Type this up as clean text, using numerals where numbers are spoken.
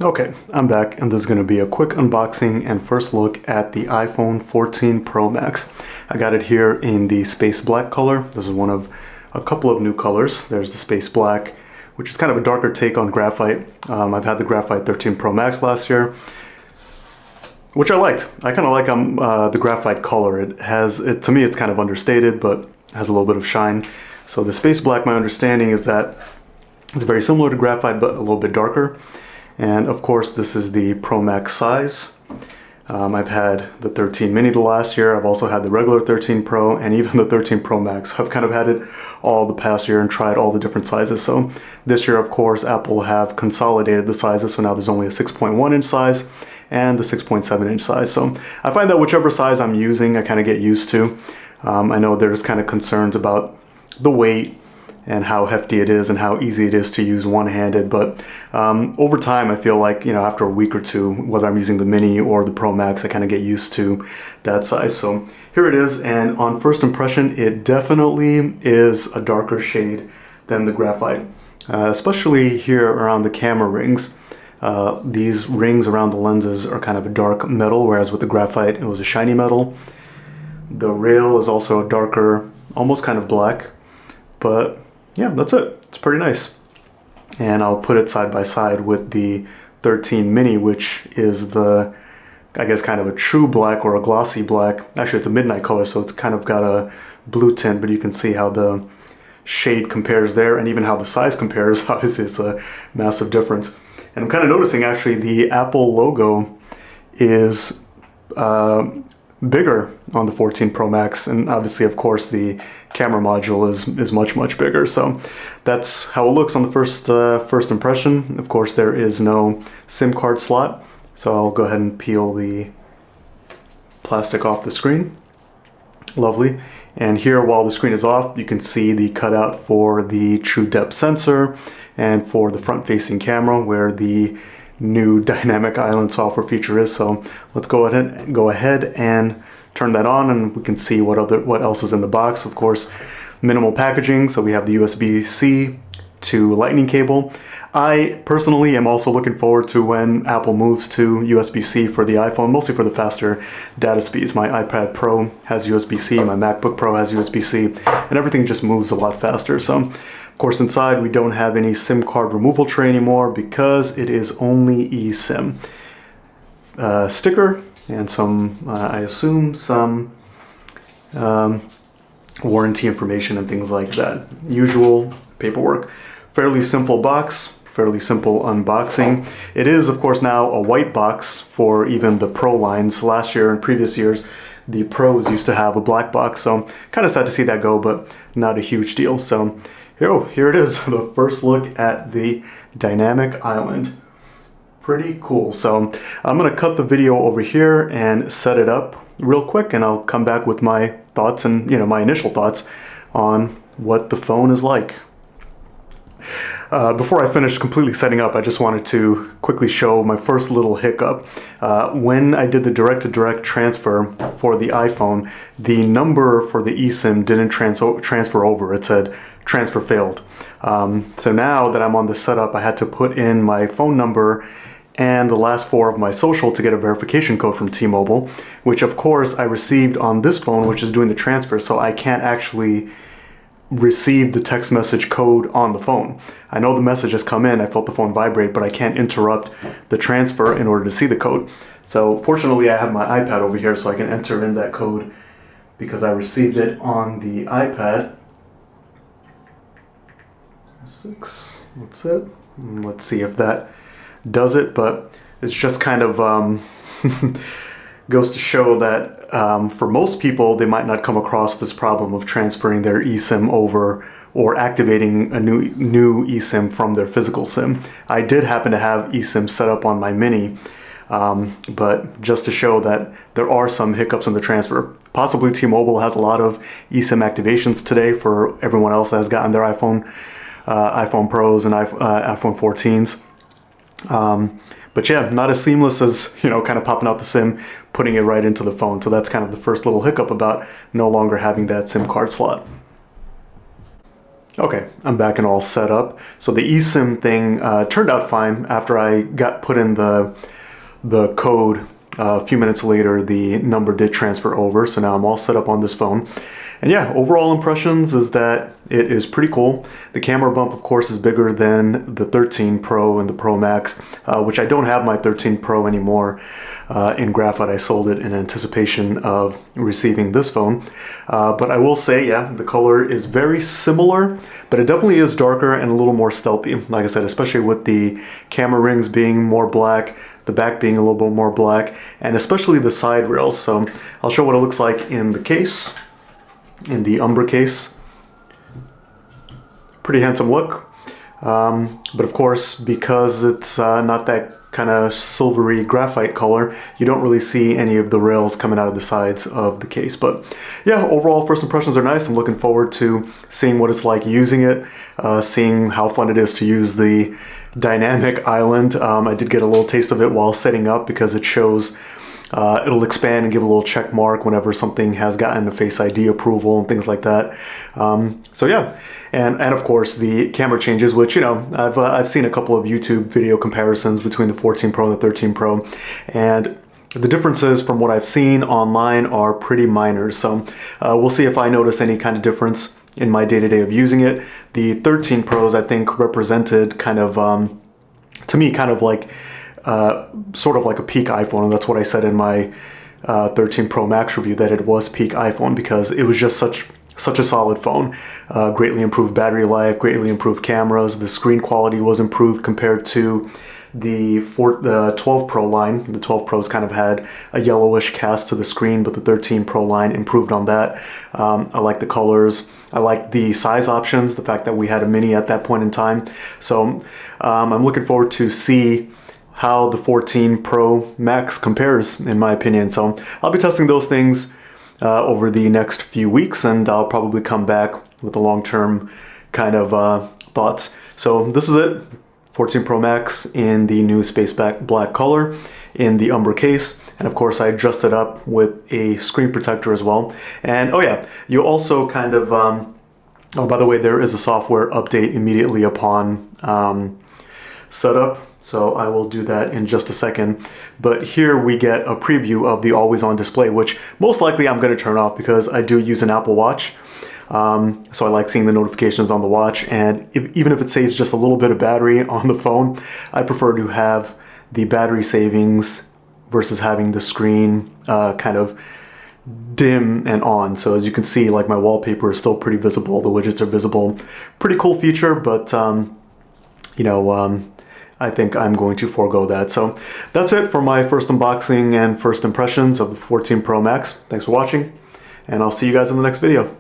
Okay, I'm back, and this is going to be a quick unboxing and first look at the iPhone 14 Pro Max. I got it here in the space black color. This is one of a couple of new colors. There's the space black, which is kind of a darker take on graphite. I've had the Graphite 13 Pro Max last year, which I liked. I kind of like the graphite color. To me, it's kind of understated, but has a little bit of shine. So the space black, my understanding is that it's very similar to graphite, but a little bit darker. And of course, this is the Pro Max size. I've had the 13 mini the last year. I've also had the regular 13 Pro and even the 13 Pro Max. I've kind of had it all the past year and tried all the different sizes. So this year, of course, Apple have consolidated the sizes. So now there's only a 6.1 inch size and the 6.7 inch size. So I find that whichever size I'm using, I kind of get used to. I know there's kind of concerns about the weight and how hefty it is and how easy it is to use one-handed, but over time I feel like, after a week or two, whether I'm using the mini or the Pro Max, I kind of get used to that size. So here it is, and on first impression it definitely is a darker shade than the graphite, especially here around the camera rings. These rings around the lenses are kind of a dark metal, whereas with the graphite it was a shiny metal. The rail is also a darker, almost kind of black, but yeah, that's it. It's pretty nice. And I'll put it side by side with the 13 mini, which is the, I guess, kind of a true black or a glossy black. Actually, it's a midnight color, so it's kind of got a blue tint, but you can see how the shade compares there and even how the size compares. Obviously, it's a massive difference. And I'm kind of noticing, actually, the Apple logo is bigger on the 14 Pro Max, and obviously, of course, the camera module is much bigger. So that's how it looks on the first impression. Of course, there is no SIM card slot, so I'll go ahead and peel the plastic off the screen. Lovely. And here, while the screen is off, you can see the cutout for the true depth sensor and for the front-facing camera, where the new dynamic island software feature is. So let's go ahead and turn that on, and we can see what else is in the box. Of course, minimal packaging. So we have the USB-C to lightning cable. I personally am also looking forward to when Apple moves to USB-C for the iPhone, mostly for the faster data speeds. My iPad Pro has USB-C, my MacBook Pro has USB-C, and everything just moves a lot faster. So of course, inside we don't have any SIM card removal tray anymore because it is only eSIM. Sticker and some, I assume, some warranty information and things like that. Usual paperwork. Fairly simple box, fairly simple unboxing. It is, of course, now a white box for even the Pro lines. Last year and previous years, the Pros used to have a black box, so kind of sad to see that go, but not a huge deal. So here it is, the first look at the dynamic island. Pretty cool. So I'm going to cut the video over here and set it up real quick, and I'll come back with my thoughts and my initial thoughts on what the phone is like. Before I finish completely setting up, I just wanted to quickly show my first little hiccup. When I did the direct-to-direct transfer for the iPhone, the number for the eSIM didn't transfer over. It said transfer failed. So now that I'm on the setup, I had to put in my phone number and the last four of my social to get a verification code from T-Mobile, which of course I received on this phone, which is doing the transfer, so I can't actually receive the text message code on the phone. I know the message has come in, I felt the phone vibrate, but I can't interrupt the transfer in order to see the code. So fortunately I have my iPad over here so I can enter in that code because I received it on the iPad. 6, that's it. Let's see if that does it, but it's just kind of goes to show that for most people, they might not come across this problem of transferring their eSIM over or activating a new eSIM from their physical SIM. I did happen to have eSIM set up on my Mini, but just to show that there are some hiccups in the transfer. Possibly T-Mobile has a lot of eSIM activations today for everyone else that has gotten their iPhone Pros and iPhone 14s. But yeah, not as seamless as, kind of popping out the SIM, putting it right into the phone. So that's kind of the first little hiccup about no longer having that SIM card slot. Okay, I'm back and all set up. So the eSIM thing turned out fine. After I got put in the code, a few minutes later, the number did transfer over. So now I'm all set up on this phone. And yeah, overall impressions is that it is pretty cool. The camera bump, of course, is bigger than the 13 Pro and the Pro Max, which I don't have my 13 Pro anymore in graphite. I sold it in anticipation of receiving this phone. But I will say, yeah, the color is very similar, but it definitely is darker and a little more stealthy. Like I said, especially with the camera rings being more black, the back being a little bit more black, and especially the side rails. So I'll show what it looks like in the case. In the Umbra case. Pretty handsome look, but of course, because it's not that kind of silvery graphite color, you don't really see any of the rails coming out of the sides of the case. But yeah, overall first impressions are nice. I'm looking forward to seeing what it's like using it, seeing how fun it is to use the dynamic island. I did get a little taste of it while setting up because it shows it'll expand and give a little check mark whenever something has gotten a Face ID approval and things like that. So yeah, and of course the camera changes, which, you know, I've seen a couple of YouTube video comparisons between the 14 Pro and the 13 Pro, and the differences from what I've seen online are pretty minor. So we'll see if I notice any kind of difference in my day-to-day of using it. The 13 Pros, I think, represented kind of, to me, kind of like sort of like a peak iPhone, and that's what I said in my 13 Pro Max review, that it was peak iPhone because it was just such a solid phone. Greatly improved battery life, greatly improved cameras. The screen quality was improved compared to the 12 Pro line. The 12 Pros kind of had a yellowish cast to the screen, but the 13 Pro line improved on that. I like the colors. I like the size options, the fact that we had a mini at that point in time. So I'm looking forward to see how the 14 Pro Max compares, in my opinion. So I'll be testing those things over the next few weeks, and I'll probably come back with the long-term kind of thoughts. So this is it, 14 Pro Max in the new space black color in the Umbra case. And of course, I dressed it up with a screen protector as well. And oh yeah, you also kind of, oh, by the way, there is a software update immediately upon setup. So I will do that in just a second. But here we get a preview of the always on display, which most likely I'm going to turn off because I do use an Apple Watch. So I like seeing the notifications on the watch, and even if it saves just a little bit of battery on the phone, I prefer to have the battery savings versus having the screen kind of dim and on. So as you can see, like, my wallpaper is still pretty visible, the widgets are visible. Pretty cool feature, but you know, I think I'm going to forego that. So that's it for my first unboxing and first impressions of the 14 Pro Max. Thanks for watching, and I'll see you guys in the next video.